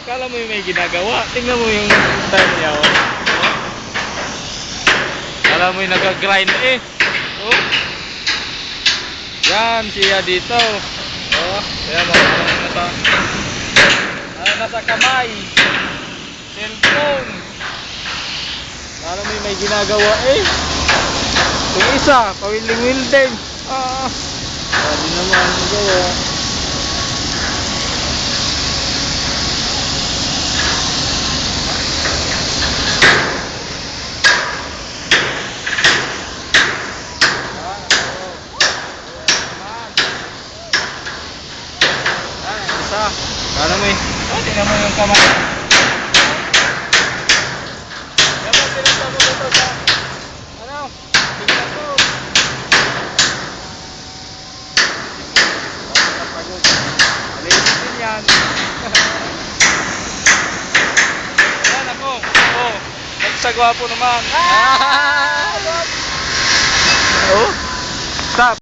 Akala mo yung may ginagawa. Tingnan mo yung style niya, oh. Akala mo yung nag-grind eh. Oh. Yan, siya dito. Oh, ayan mo. Nasa kamay. Cellphone. Akala mo yung may ginagawa eh. Yung isa, pawilding-wilding. Sabi naman magawa. Isa. Kala mo eh. Tingnan mo yung kamay. Yan mo, pinagsa mo dito sa ano? Tingnan ko. Pagod. Malinis din yan. Ayan ako. Oh. Nagsagawa po naman. Oh. Stop.